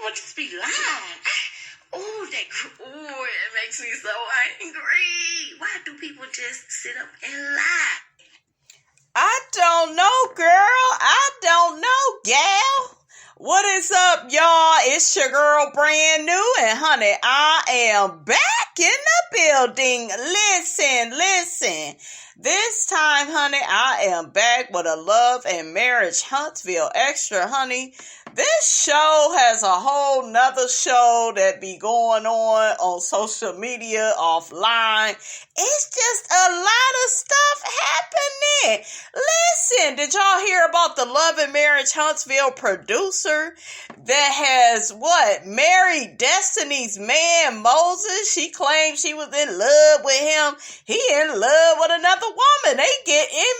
people just be lying. It makes me so angry. Why do people just sit up and lie? I don't know, girl. I don't know, gal. What is up, y'all? It's your girl, Brand New, and honey, I am back in the building. Listen. This time, honey, I am back with a Love and Marriage Huntsville Extra, honey. This show has a whole nother show that be going on social media, offline. It's just a lot of stuff happening. Listen, did y'all hear about the Love and Marriage Huntsville producer that has, married Destiny's man, Moses? She claimed she was in love with him. He in love with another woman. They getting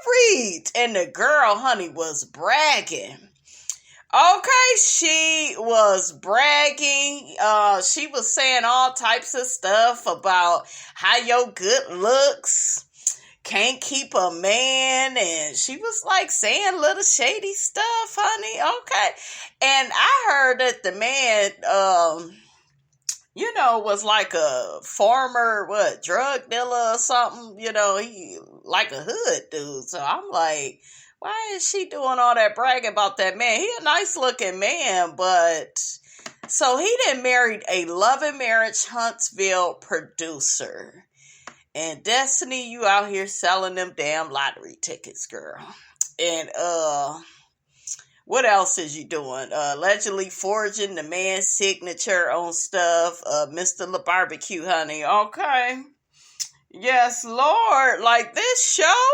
married. And the girl, honey, was bragging. Okay, she was bragging. She was saying all types of stuff about how your good looks can't keep a man, and she was like saying little shady stuff, honey. Okay, and I heard that the man, was like a former drug dealer or something. He like a hood dude. So I'm like, why is she doing all that bragging about that man? He a nice looking man, but so he done married a Love and Marriage Huntsville producer. And Destiny, you out here selling them damn lottery tickets, girl. And what else is you doing? Allegedly forging the man's signature on stuff. Mr. LaBarbecue, honey. Okay. Yes, Lord. Like, this show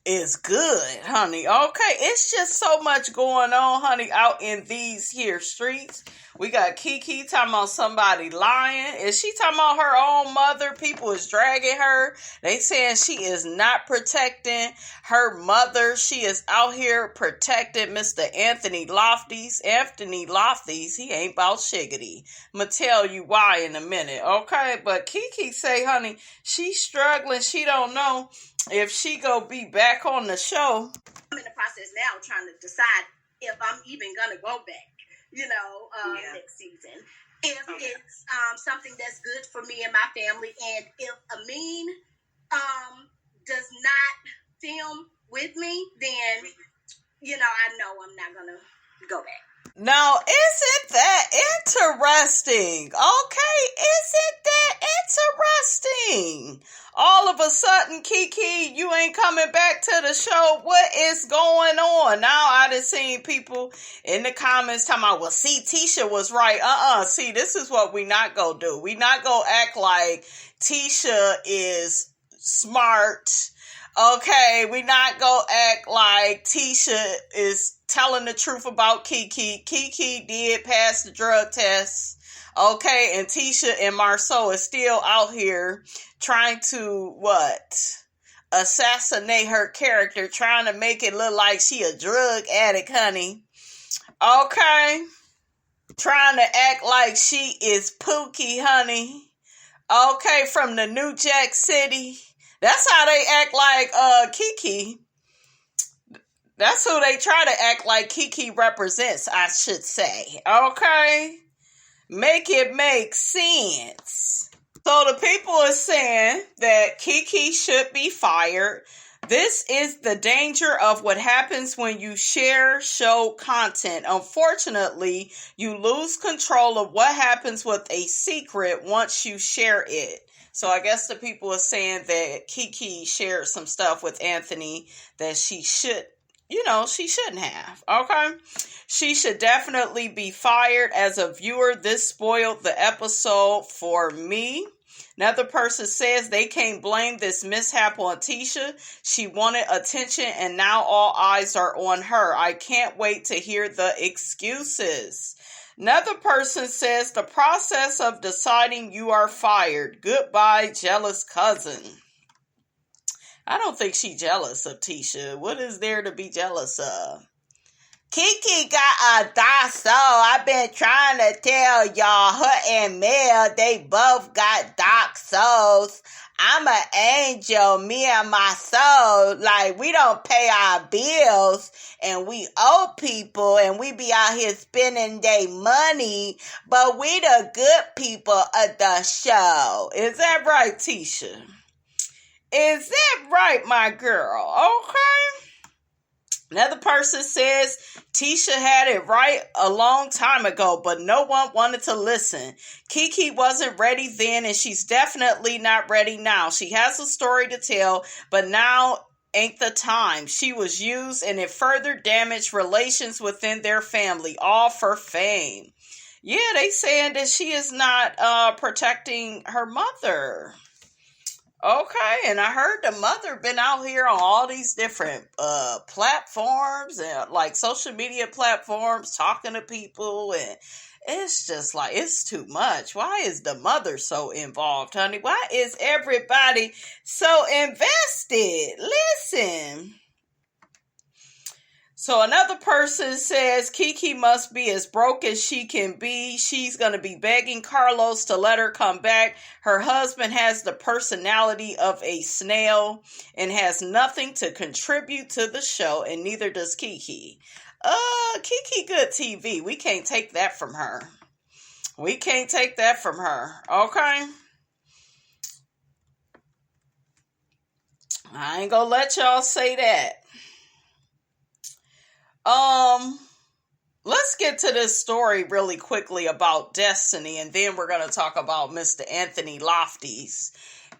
is good, honey. Okay, it's just so much going on, honey, out in these here streets. We got Keke talking about somebody lying. Is she talking about her own mother? People is dragging her. They saying she is not protecting her mother. She is out here protecting Mr. Anthony Lofties. Anthony Lofties, he ain't about shiggity. I'm going to tell you why in a minute, okay? But Keke say, honey, she's struggling. She don't know if she go be back on the show. I'm in the process now trying to decide if I'm even going to go back, next season. If it's something that's good for me and my family, and if Amin does not film with me, then, I know I'm not going to go back. Now, isn't that interesting? Okay, isn't that interesting? All of a sudden, Keke, you ain't coming back to the show. What is going on? Now, I done seen people in the comments talking about, well, see, Tisha was right. See, this is what we not gonna do. We not gonna act like Tisha is smart. Okay, we not gonna act like Tisha is telling the truth about Keke. Keke did pass the drug test. Okay, and Tisha and Marceau is still out here trying to, assassinate her character, trying to make it look like she a drug addict, honey. Okay, trying to act like she is Pookie, honey. Okay, from the New Jack City. That's how they act like Keke. That's who they try to act like Keke represents, I should say. Okay? Make it make sense. So the people are saying that Keke should be fired. This is the danger of what happens when you share show content. Unfortunately, you lose control of what happens with a secret once you share it. So I guess the people are saying that Keke shared some stuff with Anthony that she shouldn't have. Okay? She should definitely be fired. As a viewer, this spoiled the episode for me. Another person says they can't blame this mishap on Tisha. She wanted attention and now all eyes are on her. I can't wait to hear the excuses. Another person says the process of deciding you are fired. Goodbye, jealous cousin. I don't think she's jealous of Tisha. What is there to be jealous of? Keke got a dark soul. I've been trying to tell y'all, her and Mel, they both got dark souls. I'm an angel, me and my soul. Like, we don't pay our bills and we owe people and we be out here spending their money, but we the good people of the show. Is that right, Tisha? Is that right, my girl? Okay. Another person says Tisha had it right a long time ago, but no one wanted to listen. Keke wasn't ready then, and she's definitely not ready now. She has a story to tell, but now ain't the time. She was used, and it further damaged relations within their family, all for fame. Yeah, they saying that she is not protecting her mother. Okay, and I heard the mother been out here on all these different platforms and like social media platforms talking to people, and it's just like, it's too much. Why is the mother so involved, honey? Why is everybody so invested? Listen. So another person says Keke must be as broke as she can be. She's going to be begging Carlos to let her come back. Her husband has the personality of a snail and has nothing to contribute to the show, and neither does Keke. Keke good TV. We can't take that from her. We can't take that from her. Okay? I ain't gonna let y'all say that. Let's get to this story really quickly about Destiny, and then we're going to talk about Mr. Anthony Lofties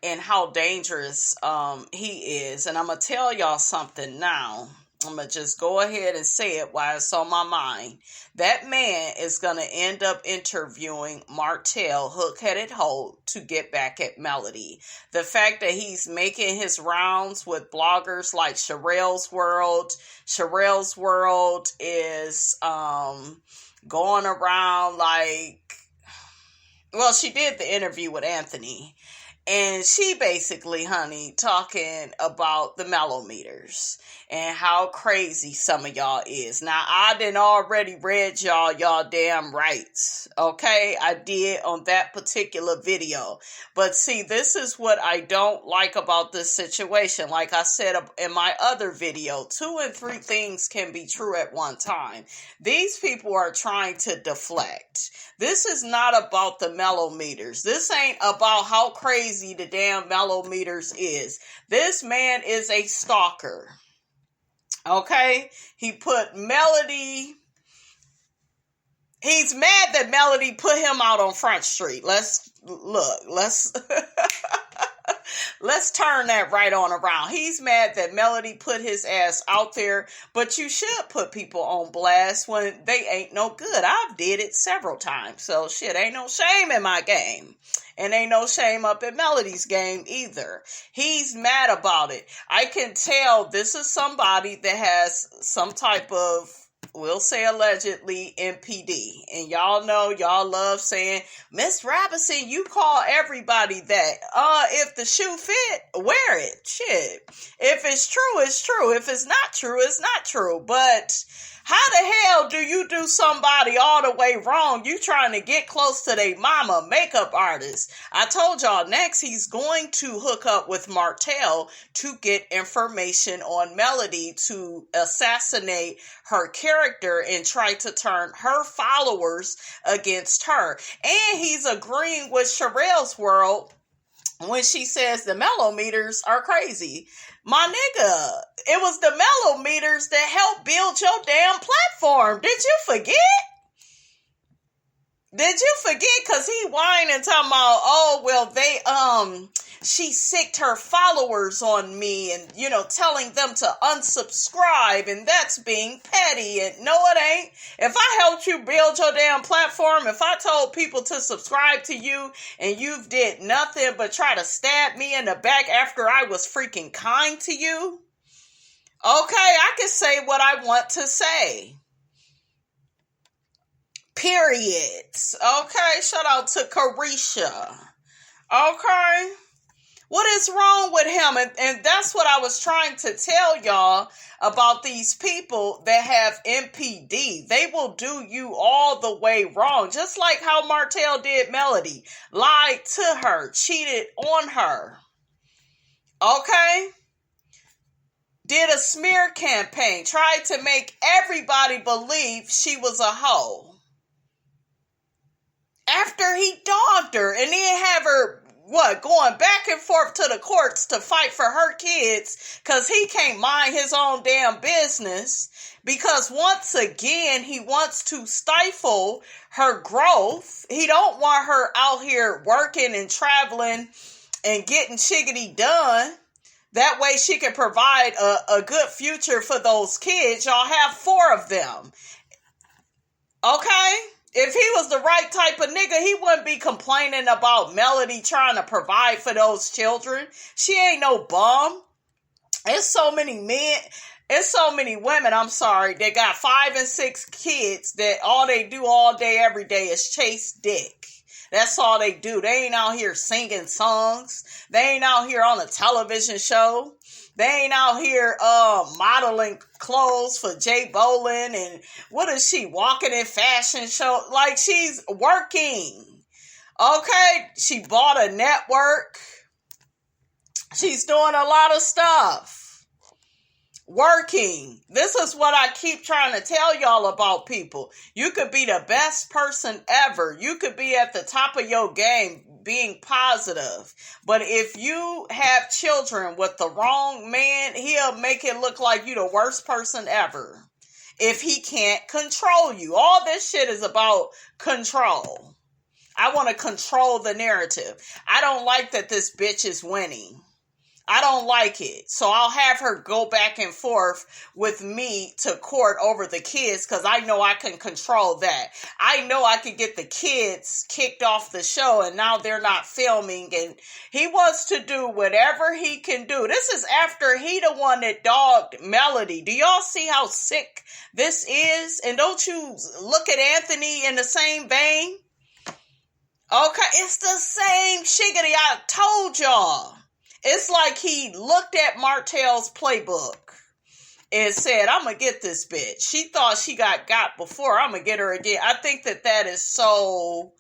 and how dangerous he is. And I'm going to tell y'all something now. I'm going to just go ahead and say it while it's on my mind. That man is going to end up interviewing Martell, Hook-Headed Hope, to get back at Melody. The fact that he's making his rounds with bloggers like Sherelle's World. Sherelle's World is going around like... Well, she did the interview with Anthony. And she basically, honey, talking about the mellometers and how crazy some of y'all is. Now, I done already read y'all damn rights, okay? I did on that particular video. But see, this is what I don't like about this situation. Like I said in my other video, 2 and 3 things can be true at one time. These people are trying to deflect. This is not about the mellometers. This ain't about how crazy the damn mellometers is. This man is a stalker. Okay? He put Melody... He's mad that Melody put him out on Front Street. Let's let's turn that right on around. He's mad that Melody put his ass out there, but you should put people on blast when they ain't no good. I've did it several times, so shit, ain't no shame in my game. And ain't no shame up in Melody's game either. He's mad about it. I can tell this is somebody that has some type of, we'll say allegedly, MPD. And y'all know, y'all love saying, Miss Robinson, you call everybody that. If the shoe fit, wear it. Shit. If it's true, it's true. If it's not true, it's not true. But how the hell do you do somebody all the way wrong? You trying to get close to their mama, makeup artist. I told y'all next he's going to hook up with Martell to get information on Melody to assassinate her character and try to turn her followers against her. And he's agreeing with Sherelle's World when she says the mellometers are crazy. My nigga, it was the mellometers that helped build your damn platform. Did you forget? Did you forget? Because he whining talking about, oh, well, she sicked her followers on me and, telling them to unsubscribe, and that's being petty. And no, it ain't. If I helped you build your damn platform, if I told people to subscribe to you and you did nothing but try to stab me in the back after I was freaking kind to you, okay, I can say what I want to say. Periods. Okay, shout out to Carisha. Okay. What is wrong with him? And that's what I was trying to tell y'all about these people that have MPD. They will do you all the way wrong. Just like how Martell did Melody. Lied to her. Cheated on her. Okay? Did a smear campaign, tried to make everybody believe she was a hoe. After he dogged her and then have her, going back and forth to the courts to fight for her kids because he can't mind his own damn business, because once again he wants to stifle her growth. He don't want her out here working and traveling and getting chiggity done. That way she can provide a good future for those kids. Y'all have 4 of them. Okay? If he was the right type of nigga, he wouldn't be complaining about Melody trying to provide for those children. She ain't no bum. There's so many men, there's so many women, they got 5 and 6 kids that all they do all day, every day is chase dick. That's all they do. They ain't out here singing songs. They ain't out here on a television show. They ain't out here modeling clothes for Jay Bolin. And what is she, walking in fashion show? Like, she's working. Okay? She bought a network. She's doing a lot of stuff. Working. This is what I keep trying to tell y'all about people. You could be the best person ever. You could be at the top of your game being positive. But if you have children with the wrong man, he'll make it look like you the worst person ever. If he can't control you. All this shit is about control. I want to control the narrative. I don't like that this bitch is winning. I don't like it. So I'll have her go back and forth with me to court over the kids because I know I can control that. I know I can get the kids kicked off the show and now they're not filming, and he wants to do whatever he can do. This is after he the one that dogged Melody. Do y'all see how sick this is? And don't you look at Anthony in the same vein? Okay, it's the same shiggity. I told y'all. It's like he looked at Martell's playbook and said, I'm going to get this bitch. She thought she got before. I'm going to get her again. I think that is so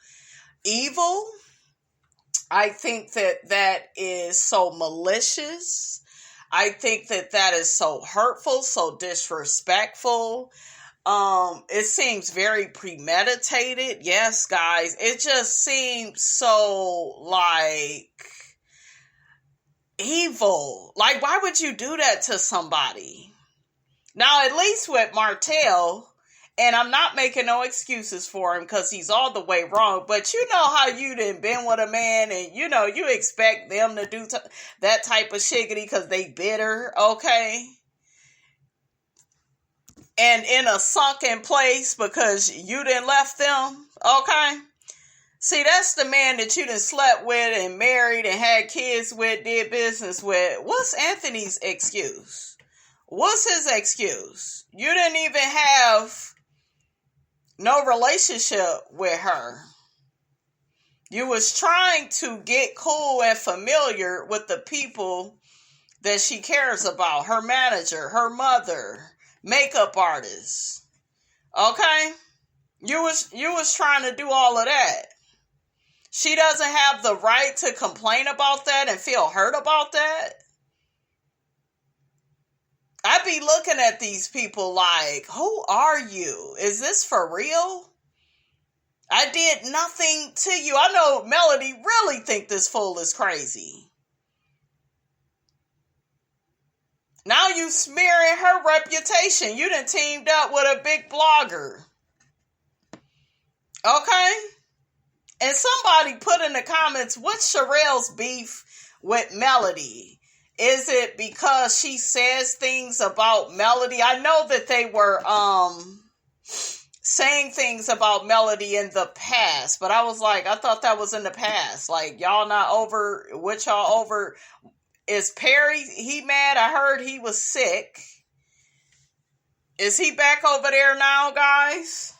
evil. I think that is so malicious. I think that is so hurtful, so disrespectful. It seems very premeditated. Yes, guys. It just seems so like evil. Like, why would you do that to somebody? Now, at least with Martell, and I'm not making no excuses for him because he's all the way wrong, but you know how you done been with a man and you know you expect them to do that type of shiggity because they bitter, okay? And in a sunken place because you done left them, okay? See, that's the man that you done slept with and married and had kids with, did business with. What's Anthony's excuse? What's his excuse? You didn't even have no relationship with her. You was trying to get cool and familiar with the people that she cares about. Her manager, her mother, makeup artist. Okay? You was trying to do all of that. She doesn't have the right to complain about that and feel hurt about that. I be looking at these people like, who are you? Is this for real? I did nothing to you. I know Melody really think this fool is crazy. Now you smearing her reputation. You done teamed up with a big blogger. Okay? And somebody put in the comments, what's Sherelle's beef with Melody? Is it because she says things about Melody? I know that they were saying things about Melody in the past, but I was like, I thought that was in the past. Like, y'all not over, what y'all over? Is Perry, he mad? I heard he was sick. Is he back over there now, guys?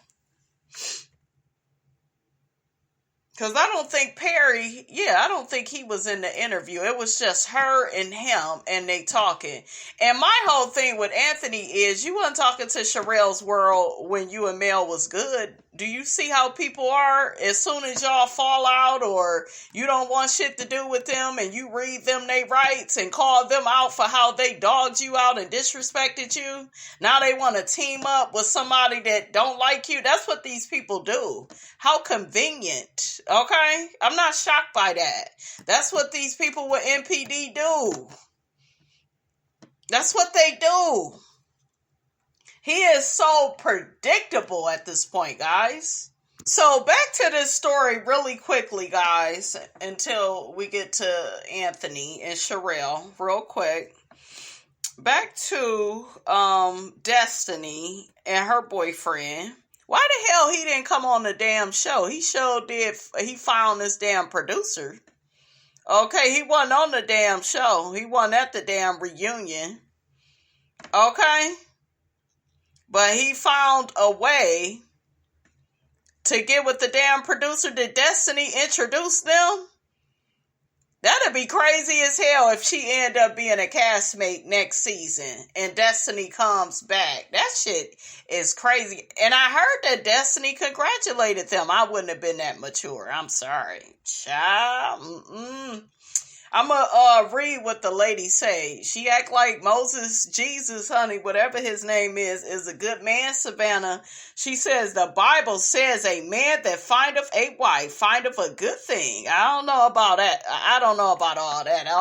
Because I don't think Perry, I don't think he was in the interview. It was just her and him, and they talking. And my whole thing with Anthony is, you weren't talking to Sherelle's world when you and Mel was good. Do you see how people are? As soon as y'all fall out or you don't want shit to do with them and you read them they rights and call them out for how they dogged you out and disrespected you, now they want to team up with somebody that don't like you. That's what these people do. How convenient. Okay? I'm not shocked by that. That's what these people with NPD do. That's what they do. He is so predictable at this point, guys. So back to this story really quickly, guys, until we get to Anthony and Sherelle real quick. Back to Destiny and her boyfriend. Why the hell he didn't come on the damn show? He sure did. He found this damn producer. Okay, he wasn't on the damn show. He wasn't at the damn reunion. Okay? But he found a way to get with the damn producer. Did Destiny introduce them? That'd be crazy as hell if she end up being a castmate next season and Destiny comes back. That shit is crazy. And I heard that Destiny congratulated them. I wouldn't have been that mature. I'm sorry. Child. I'm going to read what the lady say. She act like Moses, Jesus, honey, whatever his name is a good man, Savannah. She says, the Bible says a man that findeth a wife findeth a good thing. I don't know about that. I don't know about all that. I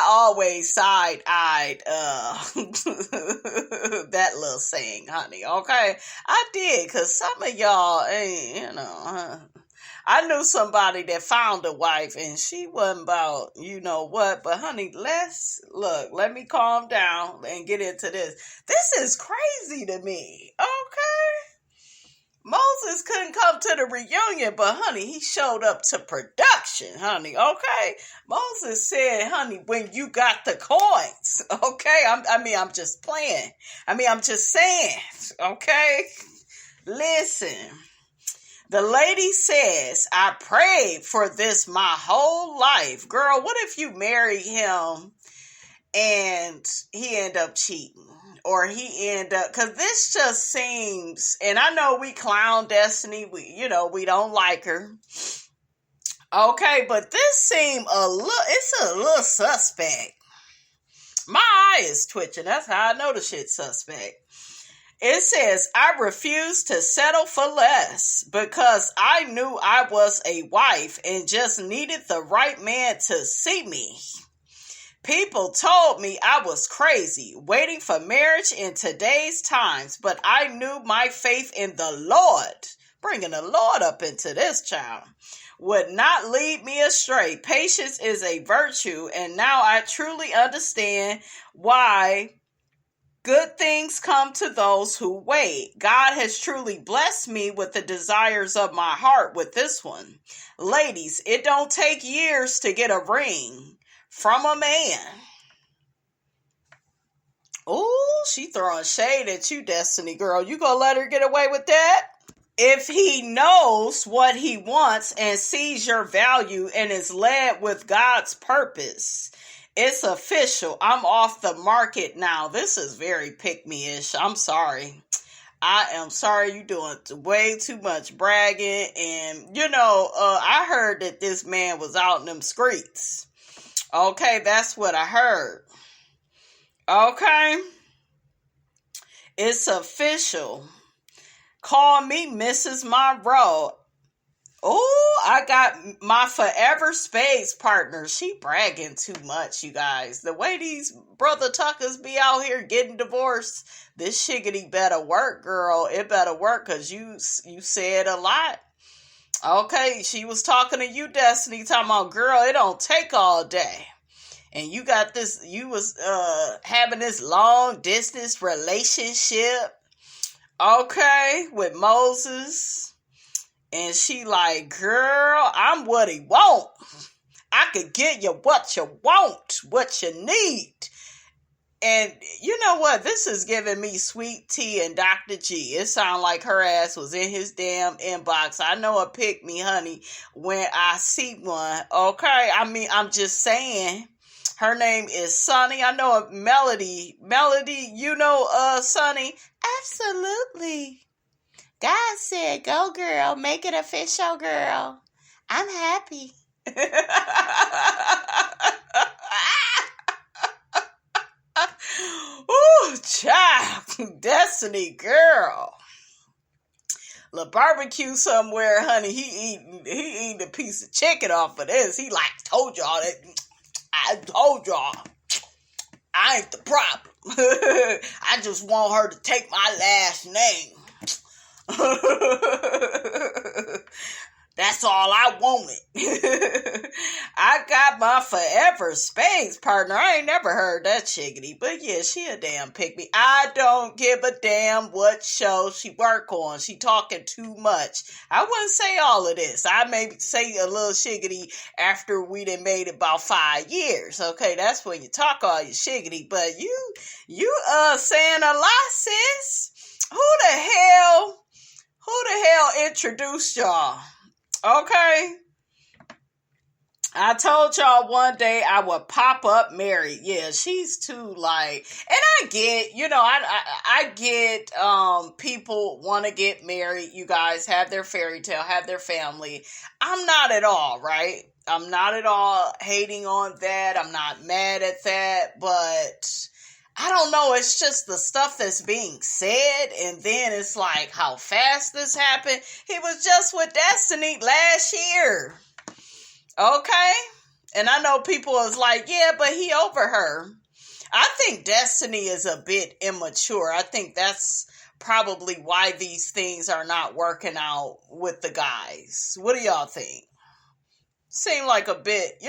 always side-eyed that little saying, honey, okay? I did, because some of y'all ain't, I knew somebody that found a wife and she wasn't about, you know what, but honey, let me calm down and get into this. This is crazy to me, okay? Moses couldn't come to the reunion, but honey, he showed up to production, honey, okay? Moses said, honey, when you got the coins, okay? I'm just playing. I'm just saying, okay? Listen. The lady says, I prayed for this my whole life. Girl, what if you marry him and he end up cheating? Or he end up, because this just seems, and I know we clown Destiny, we don't like her. Okay, but this seems it's a little suspect. My eye is twitching. That's how I know the shit's suspect. It says, I refused to settle for less because I knew I was a wife and just needed the right man to see me. People told me I was crazy, waiting for marriage in today's times, but I knew my faith in the Lord, bringing the Lord up into this child, would not lead me astray. Patience is a virtue, and now I truly understand why good things come to those who wait. God has truly blessed me with the desires of my heart with this one. Ladies, it don't take years to get a ring from a man. Ooh, she throwing shade at you, Destiny girl. You gonna let her get away with that? If he knows what he wants and sees your value and is led with God's purpose, it's official. I'm off the market now. This is very pick-me-ish. I'm sorry. I am sorry you doing way too much bragging. And, I heard that this man was out in them streets. Okay, that's what I heard. Okay. It's official. Call me Mrs. Monroe. Oh, I got my forever spades partner. She bragging too much, you guys. The way these brother Tuckers be out here getting divorced, this shiggity better work, girl. It better work because you said a lot. Okay, she was talking to you, Destiny, talking about, girl, it don't take all day. And you got this, you was having this long distance relationship, okay, with Moses. And she like, girl, I'm what he want. I could get you what you want, what you need. And you know what? This is giving me Sweet Tea and Dr. G. It sounds like her ass was in his damn inbox. I know a pick me, honey, when I see one. Okay? I'm just saying. Her name is Sunny. I know a Melody. Melody, you know Sunny? Absolutely. God said, go girl, make it official, girl. I'm happy. Ooh, child. Destiny, girl. La barbecue somewhere, honey. He eating a piece of chicken off of this. He like, told y'all that. I told y'all. I ain't the problem. I just want her to take my last name. That's all I wanted. I got my forever space partner. I ain't never heard that chickadee. But yeah, she a damn pick me. I don't give a damn what show she work on. She talking too much. I wouldn't say all of this. I may say a little shiggity after we done made it about 5 years. Okay, that's when you talk all your shiggity. But you saying a lot, sis. Who the hell introduced y'all? Okay. I told y'all one day I would pop up married. Yeah, she's too like, and I get, I get people want to get married. You guys have their fairy tale, have their family. I'm not at all, right? I'm not at all hating on that. I'm not mad at that, but I don't know. It's just the stuff that's being said. And then it's like how fast this happened. He was just with Destiny last year. Okay. And I know people is like, yeah, but he over her. I think Destiny is a bit immature. I think that's probably why these things are not working out with the guys. What do y'all think? Seem like a bit,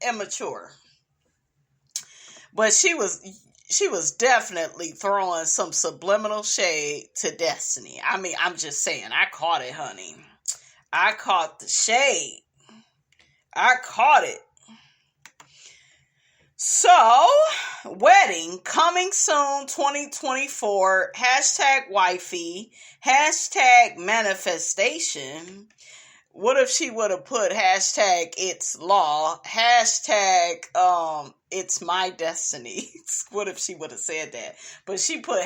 immature. But she was definitely throwing some subliminal shade to Destiny. I mean, I'm just saying, I caught it, honey. I caught the shade. I caught it. So, wedding coming soon, 2024, #wifey, #manifestation. What if she would have put #it's law, #it's my destiny? What if she would have said that? But she put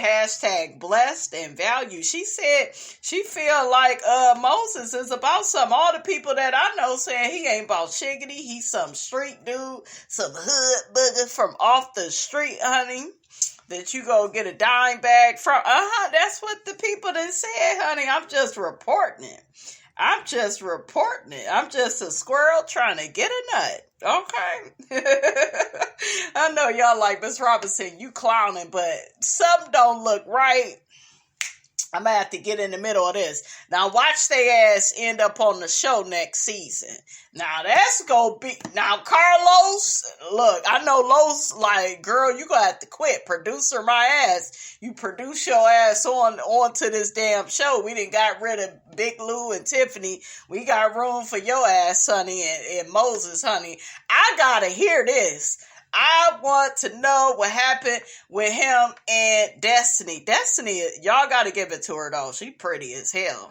#blessed and value. She said she feel like Moses is about something. All the people that I know saying he ain't about shiggity. He's some street dude, some hood booger from off the street, honey. That you go get a dime bag from. That's what the people that said, honey. I'm just reporting it. I'm just a squirrel trying to get a nut. Okay. I know y'all like, Miss Robinson, you clowning, but something don't look right. I'm going to have to get in the middle of this. Now, watch they ass end up on the show next season. Now, that's going to be... Now, Carlos, look, I know Los, like, girl, you going to have to quit. Producer my ass. You produce your ass on to this damn show. We done got rid of Big Lou and Tiffany. We got room for your ass, honey, and Moses, honey. I got to hear this. I want to know what happened with him and Destiny. Destiny, y'all got to give it to her, though. She pretty as hell.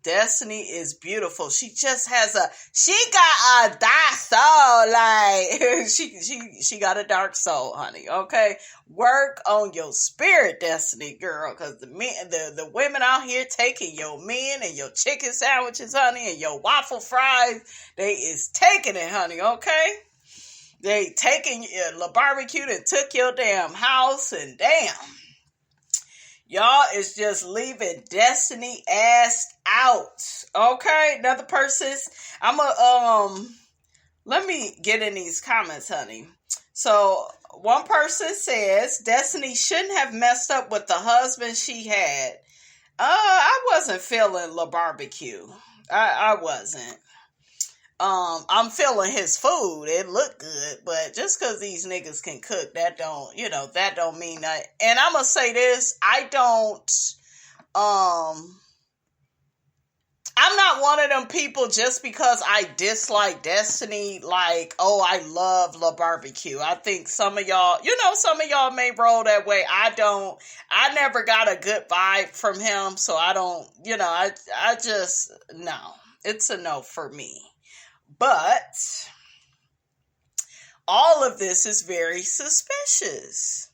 Destiny is beautiful. She just has she got a dark soul. Like, she got a dark soul, honey. Okay? Work on your spirit, Destiny, girl. Because the women out here taking your men and your chicken sandwiches, honey, and your waffle fries, they is taking it, honey. Okay? They taking La Barbecue and took your damn house, and damn. Y'all is just leaving Destiny ass out. Okay? Another person's, let me get in these comments, honey. So, one person says, Destiny shouldn't have messed up with the husband she had. I wasn't feeling La Barbecue. I wasn't. I'm feeling his food. It looked good, but just because these niggas can cook, that don't mean that. And I'm gonna say this, I'm not one of them people just because I dislike Destiny, like, oh, I love La Barbecue. I think some of y'all may roll that way. I never got a good vibe from him, so I don't, I just, no. It's a no for me. But all of this is very suspicious.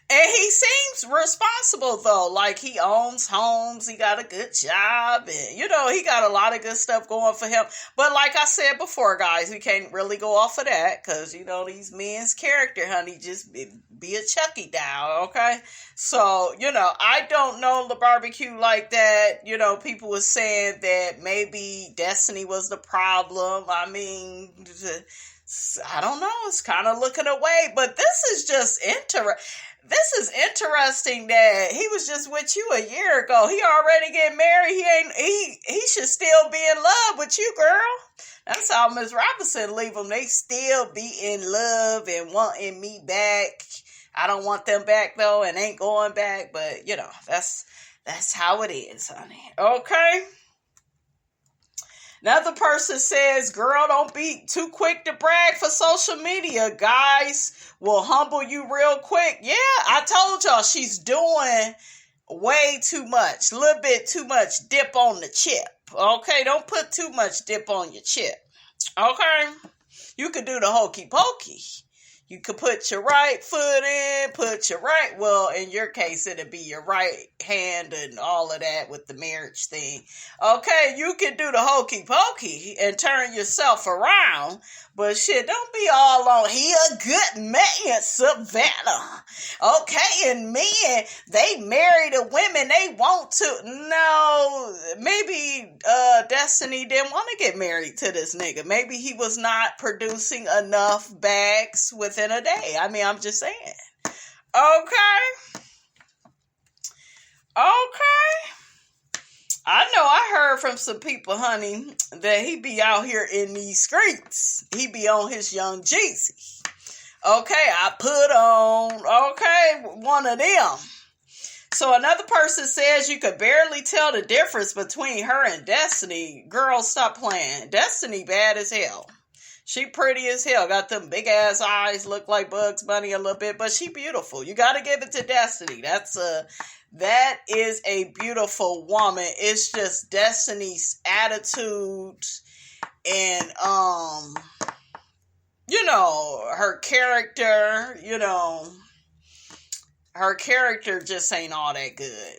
And he seems responsible, though. Like, he owns homes, he got a good job, and, you know, he got a lot of good stuff going for him. But like I said before, guys, we can't really go off of that, because, you know, these men's character, honey, just be a Chucky doll, okay? So, you know, I don't know the barbecue like that. You know, people were saying that maybe Destiny was the problem. I mean, I don't know. It's kind of looking away, but this is just interesting. This is interesting that he was just with you a year ago. He already getting married. He should still be in love with you, girl. That's how Miss Robinson leave them. They still be in love and wanting me back. I don't want them back though, and ain't going back. But you know, that's how it is, honey. Okay. Another person says, girl, don't be too quick to brag for social media. Guys will humble you real quick. Yeah, I told y'all she's doing way too much. A little bit too much dip on the chip. Okay, don't put too much dip on your chip. Okay, you could do the hokey pokey. You could put your right foot in, well, in your case, it'd be your right hand and all of that with the marriage thing. Okay, you can do the hokey pokey and turn yourself around, but shit, don't be all on, he a good man, Savannah. Okay, and men, they marry the women they want to. No, maybe Destiny didn't want to get married to this nigga. Maybe he was not producing enough bags within a day. I mean, I'm just saying. Okay. I know I heard from some people, honey, that he be out here in these streets. He be on his Young Jeezy. Okay, I put on, one of them. So another person says you could barely tell the difference between her and Destiny. Girl, stop playing. Destiny bad as hell. She pretty as hell. Got them big ass eyes, look like Bugs Bunny a little bit, but she beautiful. You got to give it to Destiny. That is a beautiful woman. It's just Destiny's attitude and you know, her character, you know, her character just ain't all that good.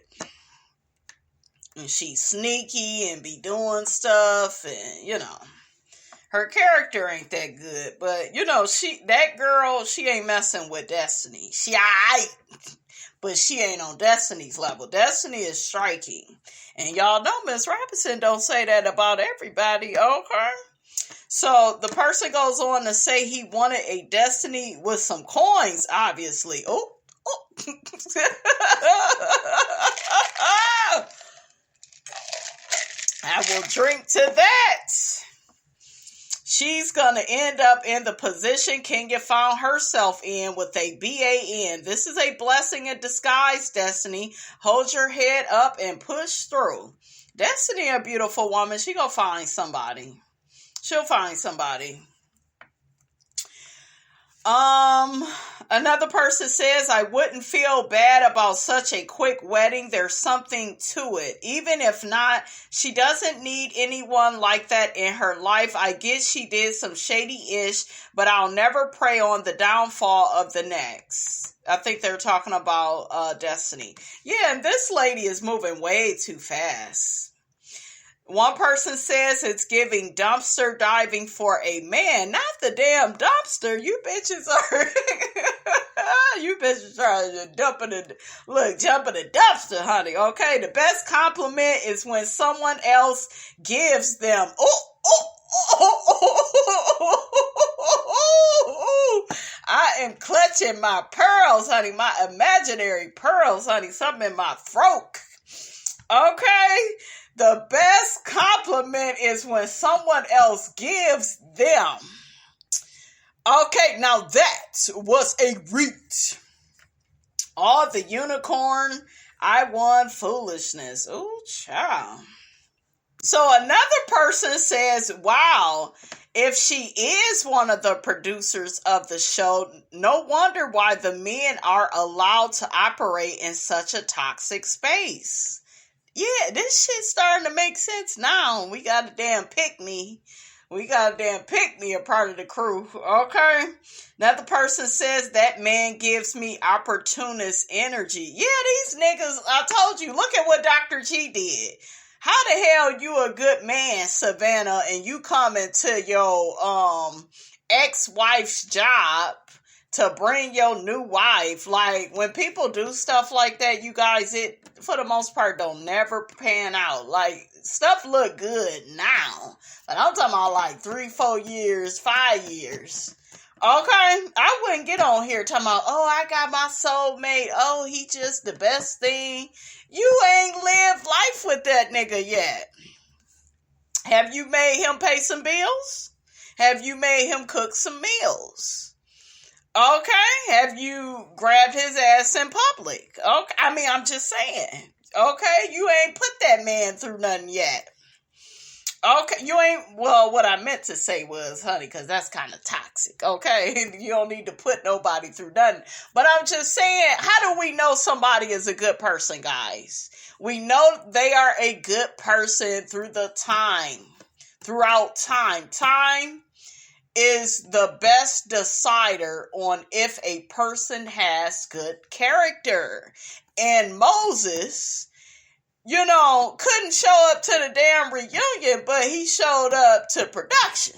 And she's sneaky and be doing stuff, and you know, her character ain't that good. But you know, that girl, she ain't messing with Destiny. She aight, but she ain't on Destiny's level. Destiny is striking, and y'all know Miss Robinson don't say that about everybody. Okay. So the person goes on to say he wanted a Destiny with some coins, obviously. Oh. I will drink to that. She's going to end up in the position Kenya found herself in with a BAN. This is a blessing in disguise, Destiny. Hold your head up and push through. Destiny, a beautiful woman. She going to find somebody. She'll find somebody. Another person says, I wouldn't feel bad about such a quick wedding. There's something to it. Even if not, she doesn't need anyone like that in her life. I guess she did some shady-ish, but I'll never pray on the downfall of the next. I think they're talking about Destiny. Yeah, and this lady is moving way too fast. One person says it's giving dumpster diving for a man. Not the damn dumpster. You bitches are... you bitches trying to jump in the dumpster, honey. Okay, the best compliment is when someone else gives them... I am clutching my pearls, honey. My imaginary pearls, honey. Something in my throat. Okay? The best compliment is when someone else gives them. Okay, now that was a reach. Oh, the unicorn. I won foolishness. Ooh, child. So another person says, wow, if she is one of the producers of the show, no wonder why the men are allowed to operate in such a toxic space. Yeah, this shit's starting to make sense now. We got a damn pick-me We got a damn pick-me a part of the crew, okay? Another person says that man gives me opportunist energy. Yeah, these niggas, I told you, look at what Dr. G did. How the hell you a good man, Savannah, and you come into your ex-wife's job to bring your new wife? Like, when people do stuff like that, you guys, it, for the most part, don't never pan out. Like, stuff look good now. But I'm talking about like 3, 4 years, 5 years. Okay? I wouldn't get on here talking about, oh, I got my soulmate. Oh, he just the best thing. You ain't lived life with that nigga yet. Have you made him pay some bills? Have you made him cook some meals? Okay, have you grabbed his ass in public? Okay, I mean, I'm just saying. Okay, you ain't put that man through nothing yet. Okay, you ain't, well, what I meant to say was, honey, because that's kind of toxic, okay? You don't need to put nobody through nothing. But I'm just saying, how do we know somebody is a good person, guys? We know they are a good person throughout time. Time is the best decider on if a person has good character. And Moses, couldn't show up to the damn reunion, but he showed up to production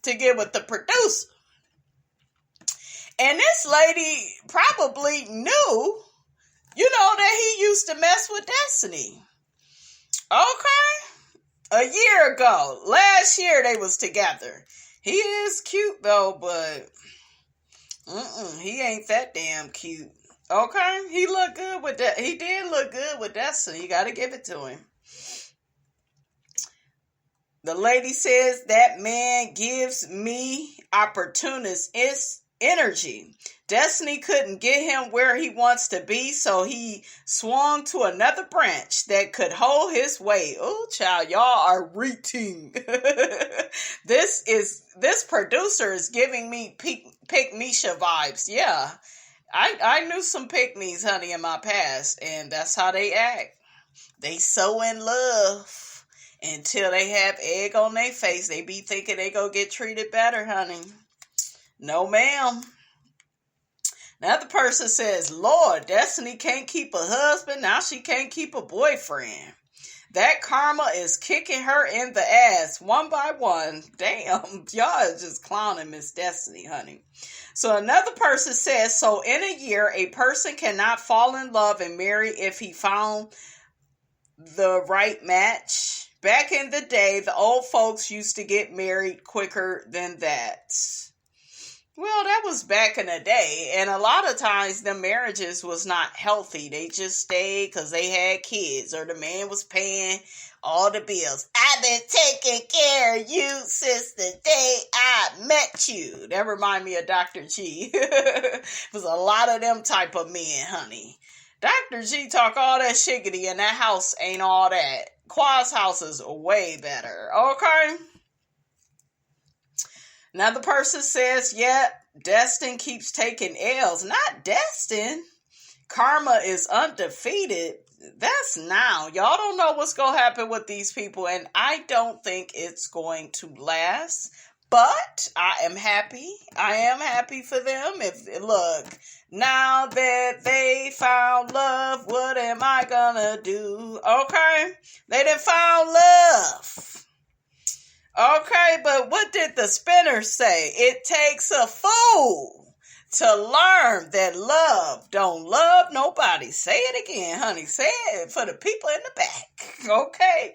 to get with the producer. And this lady probably knew, that he used to mess with Destiny. Okay? A year ago. Last year they was together. He is cute though, but he ain't that damn cute. Okay? He looked good with that. He did look good with Destiny. You gotta give it to him. The lady says that man gives me opportunist energy. Destiny couldn't get him where he wants to be, so he swung to another branch that could hold his weight. Oh, child, y'all are reaching. This producer is giving me pick-Misha vibes. Yeah, I knew some pick-me's, honey, in my past, and that's how they act. They so in love until they have egg on their face. They be thinking they gonna get treated better, honey. No, ma'am. Another person says, Lord, Destiny can't keep a husband. Now she can't keep a boyfriend. That karma is kicking her in the ass one by one. Damn, y'all is just clowning Miss Destiny, honey. So another person says, so in a year, a person cannot fall in love and marry if he found the right match. Back in the day, the old folks used to get married quicker than that. Well, that was back in the day, and a lot of times the marriages was not healthy. They just stayed because they had kids, or the man was paying all the bills. I've been taking care of you since the day I met you. That remind me of Dr. G. It was a lot of them type of men, honey. Dr. G talk all that shiggity, and that house ain't all that. Qua's house is way better, okay? Another person says, yeah, Destin keeps taking L's. Not Destin. Karma is undefeated. That's now. Y'all don't know what's going to happen with these people, and I don't think it's going to last. But I am happy. I am happy for them. Look, now that they found love, what am I going to do? Okay? They done found love. Okay, but what did the spinner say? It takes a fool to learn that love don't love nobody. Say it again, honey. Say it for the people in the back. Okay?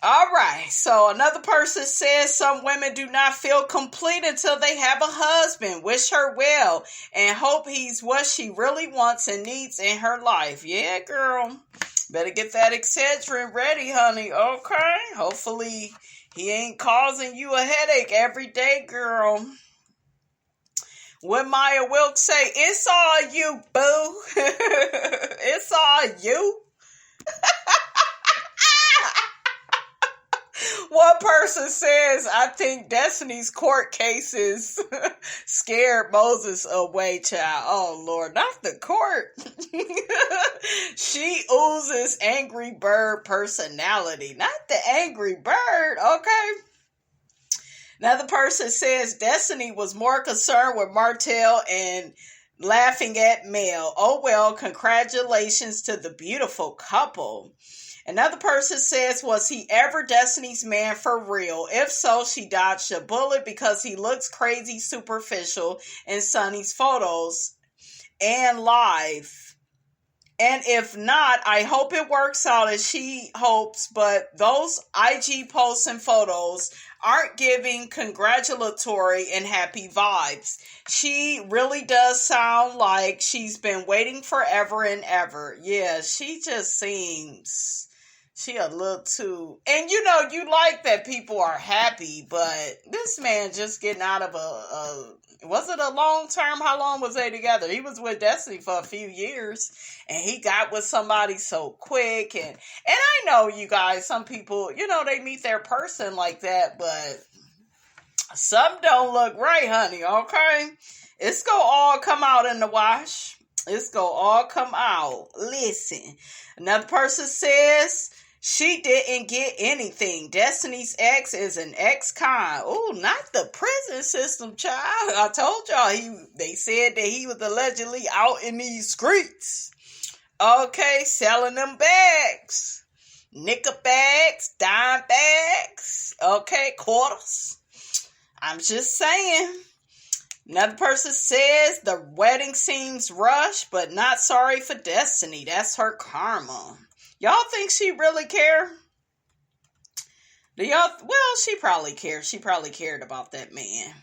All right. So another person says some women do not feel complete until they have a husband. Wish her well and hope he's what she really wants and needs in her life. Yeah, girl. Better get that Excedrin ready, honey. Okay? Hopefully he ain't causing you a headache every day, girl. What Maya Wilkes say, it's all you, boo. It's all you. One person says, I think Destiny's court cases scared Moses away, child. Oh, Lord, not the court. She oozes angry bird personality. Not the angry bird, okay? Another person says Destiny was more concerned with Martell and laughing at Mel. Oh well, congratulations to the beautiful couple. Another person says, was he ever Destiny's man for real? If so, she dodged a bullet because he looks crazy superficial in Sonny's photos and live. And if not, I hope it works out as she hopes, but those IG posts and photos aren't giving congratulatory and happy vibes. She really does sound like she's been waiting forever and ever. Yeah, she just seems... She a little too... And you know, you like that people are happy, but this man just getting out of a was it a long term? How long was they together? He was with Destiny for a few years, and he got with somebody so quick. And I know, you guys, some people, you know, they meet their person like that, but some don't look right, honey, okay? It's gonna all come out in the wash. It's gonna all come out. Listen, another person says... She didn't get anything. Destiny's ex is an ex-con. Oh, not the prison system, child. I told y'all they said that he was allegedly out in these streets. Okay, selling them bags. Nickel bags, dime bags. Okay, quarters. I'm just saying. Another person says the wedding seems rushed, but not sorry for Destiny. That's her karma. Y'all think she really care? Well, she probably cared. She probably cared about that man.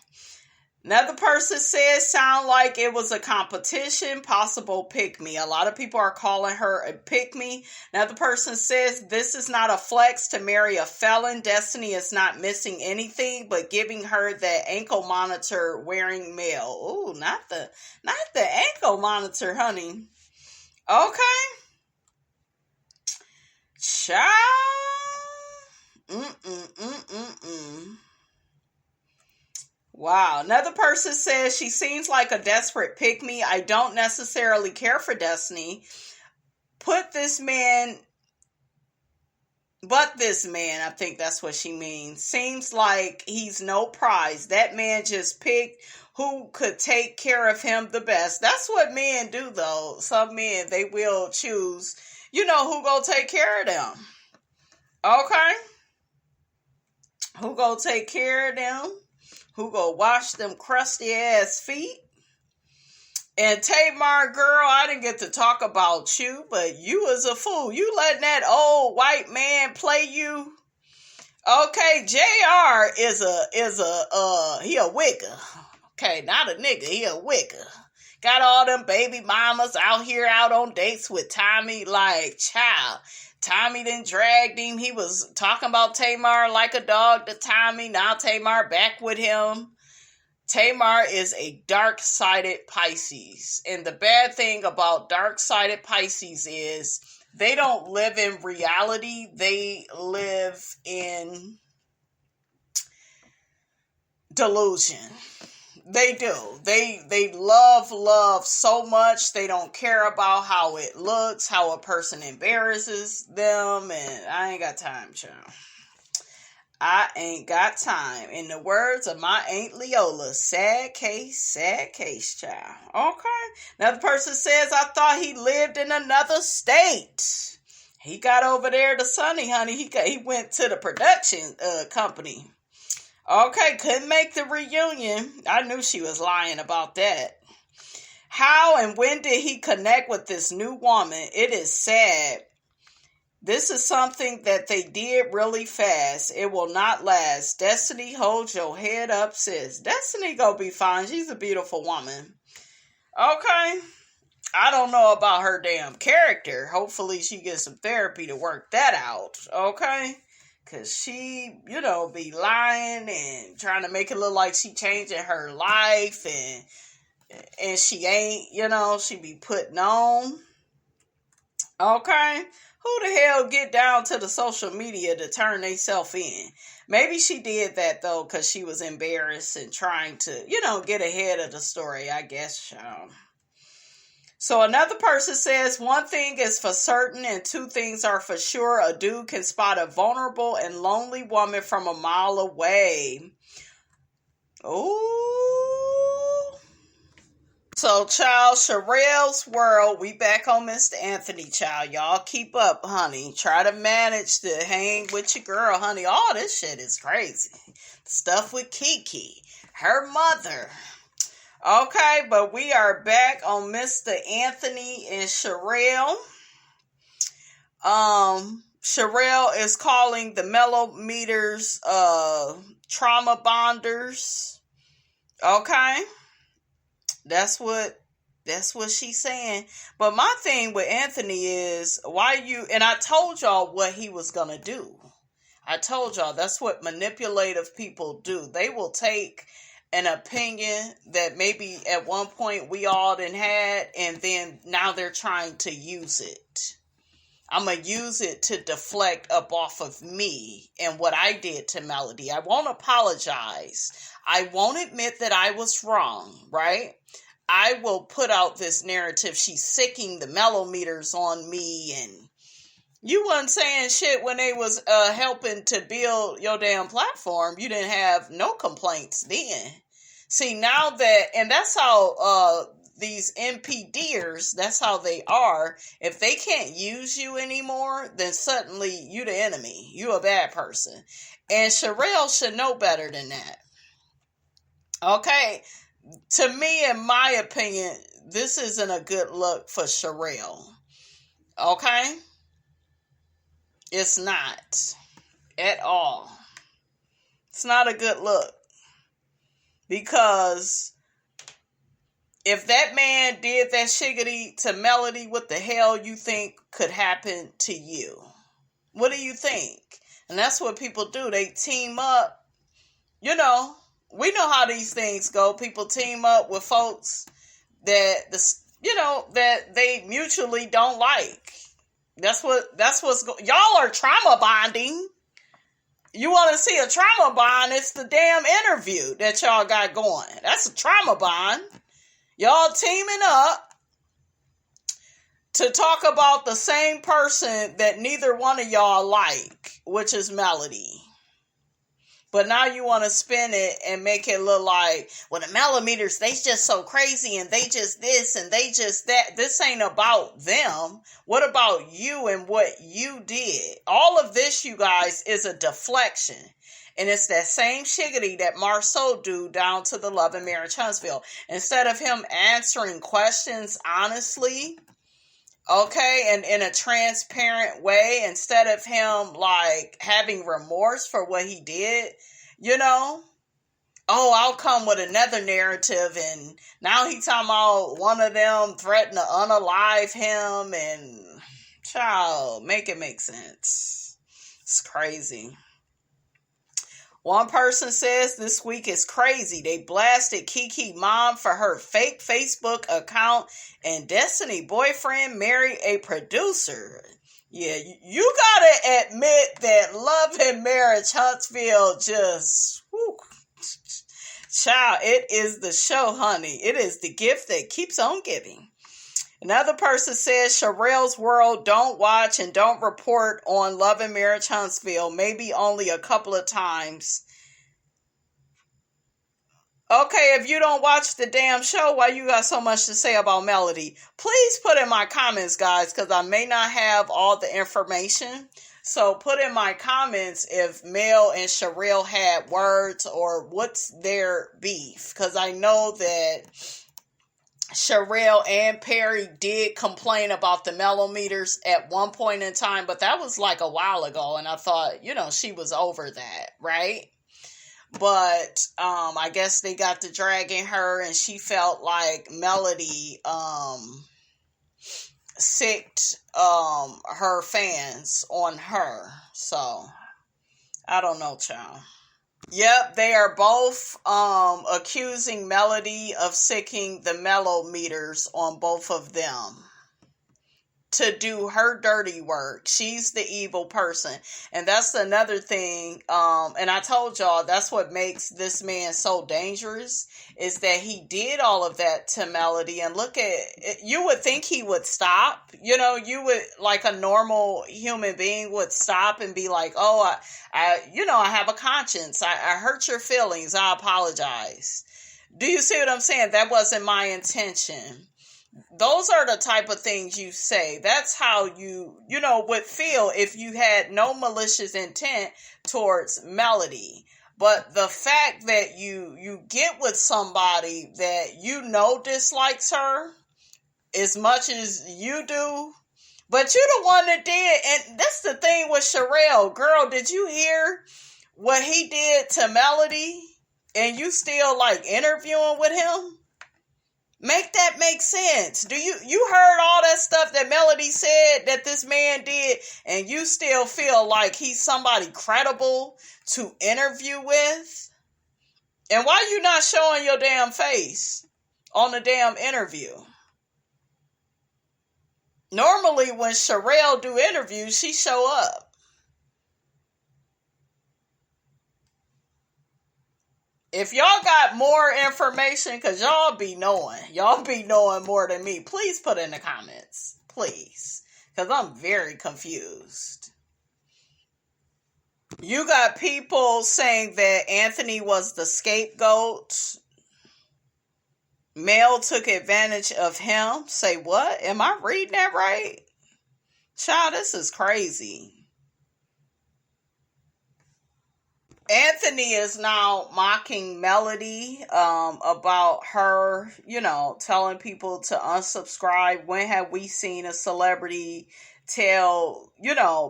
Another person says, sound like it was a competition, possible pick-me. A lot of people are calling her a pick-me. Another person says, this is not a flex to marry a felon. Destiny is not missing anything, but giving her that ankle monitor wearing male. Ooh, not the ankle monitor, honey. Okay. Child. Wow. Another person says she seems like a desperate pick-me. I don't necessarily care for Destiny. But this man, I think that's what she means, seems like he's no prize. That man just picked who could take care of him the best. That's what men do, though. Some men, they will choose, you know, who gonna take care of them. Okay? Who gonna take care of them? Who gonna wash them crusty ass feet? And Tamar, girl, I didn't get to talk about you, but you was a fool. You letting that old white man play you. Okay, JR is he a wigger. Okay, not a nigga, he a wigger. Got all them baby mamas out here out on dates with Tommy, like, child. Tommy then dragged him. He was talking about Tamar like a dog to Tommy. Now Tamar back with him. Tamar is a dark-sided Pisces. And the bad thing about dark-sided Pisces is they don't live in reality. They live in delusion. They do. They love so much. They don't care about how it looks, how a person embarrasses them. And I ain't got time, child. I ain't got time. In the words of my Aunt Leola, sad case, child. Okay. Another person says, I thought he lived in another state. He got over there to Sunny, honey. He went to the production company. Okay, couldn't make the reunion. I knew she was lying about that. How and when did he connect with this new woman? It is sad. This is something that they did really fast. It will not last. Destiny, hold your head up, sis. Destiny gonna be fine. She's a beautiful woman. Okay. I don't know about her damn character. Hopefully she gets some therapy to work that out. Okay. Because she, you know, be lying and trying to make it look like she changing her life. And she ain't, you know, she be putting on. Okay. Who the hell get down to the social media to turn themselves in? Maybe she did that, though, because she was embarrassed and trying to, you know, get ahead of the story, I guess. So another person says, one thing is for certain and two things are for sure. A dude can spot a vulnerable and lonely woman from a mile away. Ooh. So, child, Sherelle's World, we back on Mr. Anthony, child. Y'all keep up, honey. Try to manage to hang with your girl, honey. All this shit is crazy. Stuff with Keke, her mother. Okay, but we are back on Mr. Anthony and Sherelle. Sherelle is calling the Mellometers trauma bonders. Okay? That's what she's saying. But my thing with Anthony is, and I told y'all what he was going to do. I told y'all that's what manipulative people do. They will take an opinion that maybe at one point we all done had, and then now they're trying to use it. I'm going to use it to deflect up off of me and what I did to Melody. I won't apologize. I won't admit that I was wrong, right? I will put out this narrative. She's sicking the mellometers on me, and you wasn't saying shit when they was helping to build your damn platform. You didn't have no complaints then. See, now that, and that's how these MPDers, that's how they are. If they can't use you anymore, then suddenly you the enemy. You a bad person. And Sherelle should know better than that. Okay? To me, in my opinion, this isn't a good look for Sherelle. Okay? It's not. At all. It's not a good look. Because if that man did that shiggity to Melody, what the hell you think could happen to you? What do you think? And that's what people do. They team up. You know, we know how these things go. People team up with folks that they mutually don't like. That's what's y'all are trauma bonding. You want to see a trauma bond? It's the damn interview that y'all got going. That's a trauma bond. Y'all teaming up to talk about the same person that neither one of y'all like, which is Melody. But now you want to spin it and make it look like, well, the Mellometers, they just so crazy and they just this and they just that. This ain't about them. What about you and what you did? All of this, you guys, is a deflection. And it's that same shiggity that Marceau do down to the Love and Marriage Huntsville. Instead of him answering questions honestly, okay, and in a transparent way, instead of him like having remorse for what he did, you know, I'll come with another narrative, and now he talking about one of them threatened to unalive him, and child, make it make sense. It's crazy. One person says this week is crazy. They blasted Keke mom for her fake Facebook account, and Destiny boyfriend married a producer. Yeah, you gotta admit that Love and Marriage Huntsville just, whew, child, it is the show, honey. It is the gift that keeps on giving. Another person says Sherelle's World, don't watch and don't report on Love and Marriage Huntsville, maybe only a couple of times. Okay, if you don't watch the damn show, why you got so much to say about Melody? Please put in my comments, guys, because I may not have all the information. So put in my comments if Mel and Sherelle had words or what's their beef. Because I know that Sherelle and Perry did complain about the Mellometers at one point in time, but that was like a while ago, and I thought, she was over that, right? But I guess they got to dragging her, and she felt like Melody sicked her fans on her. So I don't know, child. Yep, they are both accusing Melody of sicking the Mellometers on both of them. to do her dirty work. She's the evil person. And that's another thing. And I told y'all that's what makes this man so dangerous, is that he did all of that to Melody. And look at it, you would think he would stop. You know, you would, like a normal human being would stop and be like, oh, I have a conscience. I hurt your feelings. I apologize. Do you see what I'm saying? That wasn't my intention. Those are the type of things you say. That's how you would feel if you had no malicious intent towards Melody. But the fact that you get with somebody that dislikes her as much as you do, but you're the one that did. And that's the thing with Sherelle. Girl, did you hear what he did to Melody? And you still interviewing with him? Make that make sense. You heard all that stuff that Melody said that this man did, and you still feel like he's somebody credible to interview with? And why you not showing your damn face on the damn interview? Normally when Sherelle do interviews, she show up. If y'all got more information, because y'all be knowing more than me, please put in the comments. Please. Because I'm very confused. You got people saying that Anthony was the scapegoat. Mel took advantage of him. Say what? Am I reading that right? Child, this is crazy. Anthony is now mocking Melody about her, telling people to unsubscribe. When have we seen a celebrity tell,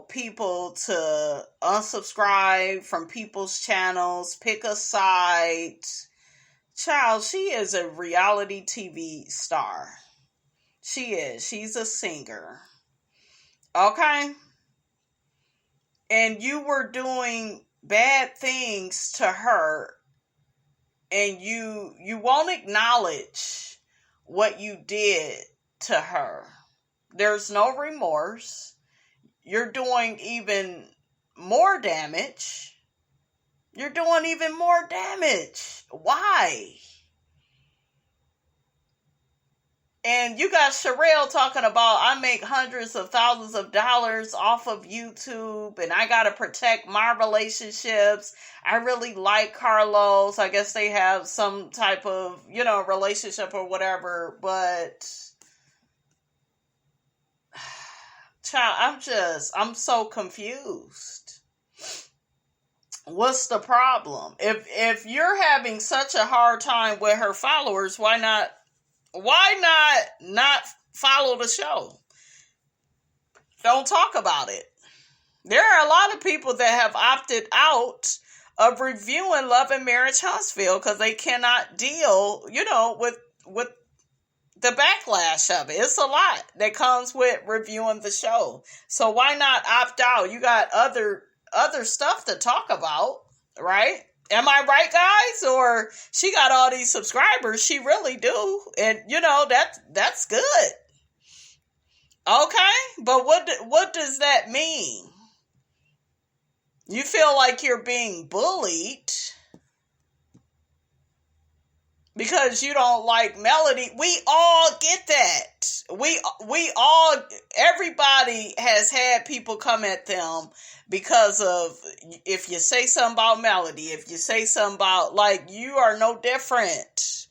people to unsubscribe from people's channels, pick a side? Child, she is a reality TV star. She is. She's a singer. Okay? And you were doing bad things to her, and you won't acknowledge what you did to her. There's no remorse. You're doing even more damage. Why? And you got Sherelle talking about, I make hundreds of thousands of dollars off of YouTube, and I got to protect my relationships. I really like Carlos. I guess they have some type of, relationship or whatever. But, child, I'm so confused. What's the problem? If you're having such a hard time with her followers, why not follow the show? Don't talk about it. There are a lot of people that have opted out of reviewing Love and Marriage Huntsville because they cannot deal, with the backlash of it. It's a lot that comes with reviewing the show. So why not opt out? You got other stuff to talk about, right? Am I right, guys? Or she got all these subscribers. She really do. And, that's good. Okay? But what does that mean? You feel like you're being bullied because you don't like Melody. We all get that. We all, everybody has had people come at them because of, if you say something about Melody, if you say something about, you are no different.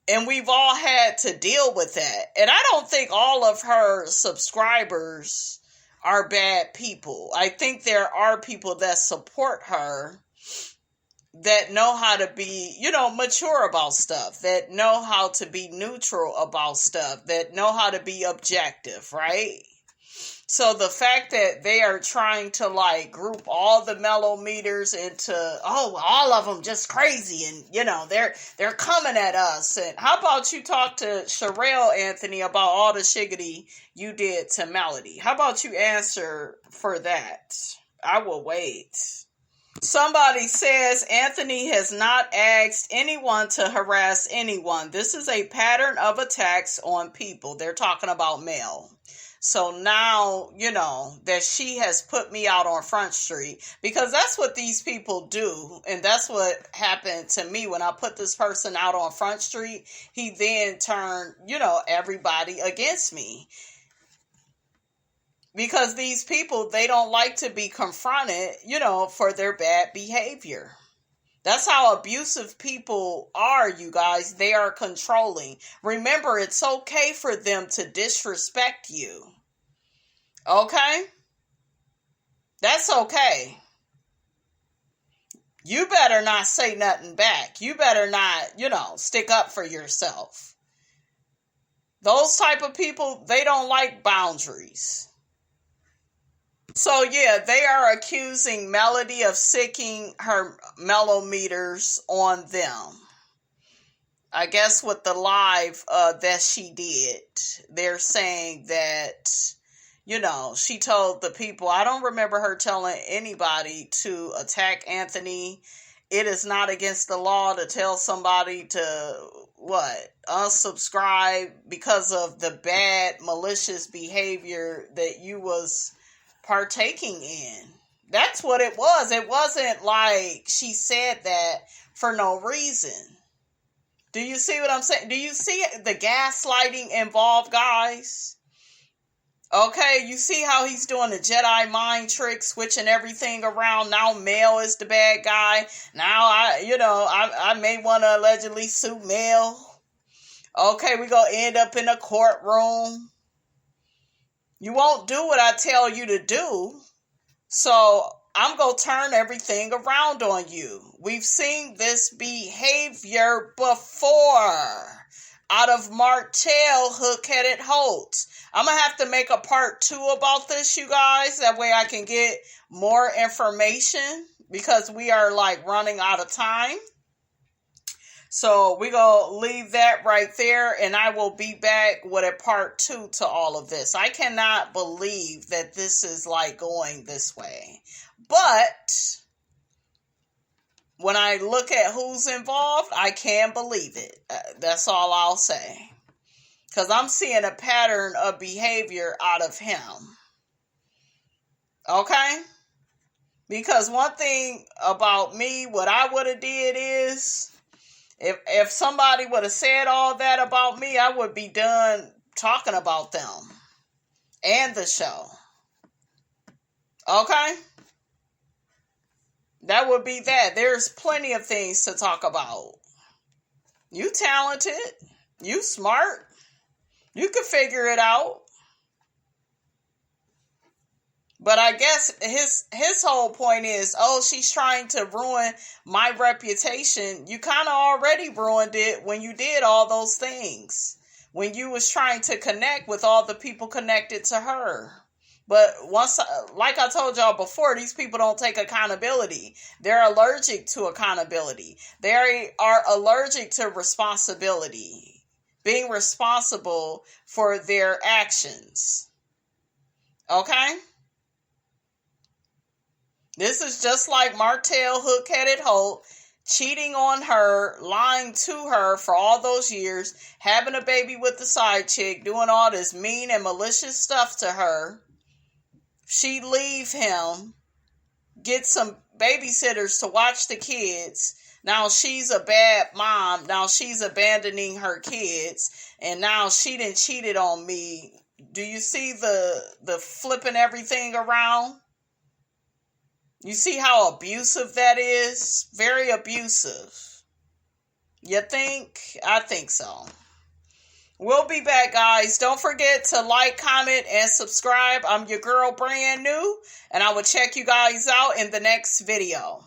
And we've all had to deal with that. And I don't think all of her subscribers are bad people. I think there are people that support her that know how to be, mature about stuff, that know how to be neutral about stuff, that know how to be objective, right? So the fact that they are trying to group all the mellow meters into, all of them just crazy, and they're coming at us. And how about you talk to Sherelle, Anthony, about all the shiggity you did to Melody? How about you answer for that? I will wait. Somebody says Anthony has not asked anyone to harass anyone. This is a pattern of attacks on people. They're talking about Mel. So now, that she has put me out on Front Street, because that's what these people do. And that's what happened to me when I put this person out on Front Street. He then turned, everybody against me. Because these people, they don't like to be confronted, for their bad behavior. That's how abusive people are, you guys. They are controlling. Remember, it's okay for them to disrespect you. Okay? That's okay. You better not say nothing back. You better not, stick up for yourself. Those type of people, they don't like boundaries. So, yeah, they are accusing Melody of sicking her mellometers on them. I guess with the live that she did, they're saying that, she told the people, I don't remember her telling anybody to attack Anthony. It is not against the law to tell somebody to, unsubscribe because of the bad, malicious behavior that you was partaking in. That's what it was. It wasn't like she said that for no reason. Do you see what I'm saying? Do you see the gaslighting involved, guys? Okay, you see how he's doing the Jedi mind trick, switching everything around. Now Mel is the bad guy. Now I may want to allegedly sue Mel. Okay, we're going to end up in a courtroom. You won't do what I tell you to do. So I'm going to turn everything around on you. We've seen this behavior before out of Martell Hook-Headed Holtz. I'm going to have to make a part 2 about this, you guys. That way I can get more information because we are running out of time. So we're going to leave that right there, and I will be back with a part 2 to all of this. I cannot believe that this is going this way. But when I look at who's involved, I can believe it. That's all I'll say. Because I'm seeing a pattern of behavior out of him. Okay? Because one thing about me, what I would have did is, if somebody would have said all that about me, I would be done talking about them and the show. Okay? That would be that. There's plenty of things to talk about. You talented. You smart. You could figure it out. But I guess his whole point is, she's trying to ruin my reputation. You kind of already ruined it when you did all those things. When you was trying to connect with all the people connected to her. But like I told y'all before, these people don't take accountability. They're allergic to accountability. They are allergic to responsibility. Being responsible for their actions. Okay? This is just like Martell Hook-Headed Holt cheating on her, lying to her for all those years, having a baby with the side chick, doing all this mean and malicious stuff to her. She leave him, get some babysitters to watch the kids. Now she's a bad mom. Now she's abandoning her kids. And now she done cheated on me. Do you see the flipping everything around? You see how abusive that is? Very abusive. You think? I think so. We'll be back, guys. Don't forget to like, comment, and subscribe. I'm your girl, Brand New, and I will check you guys out in the next video.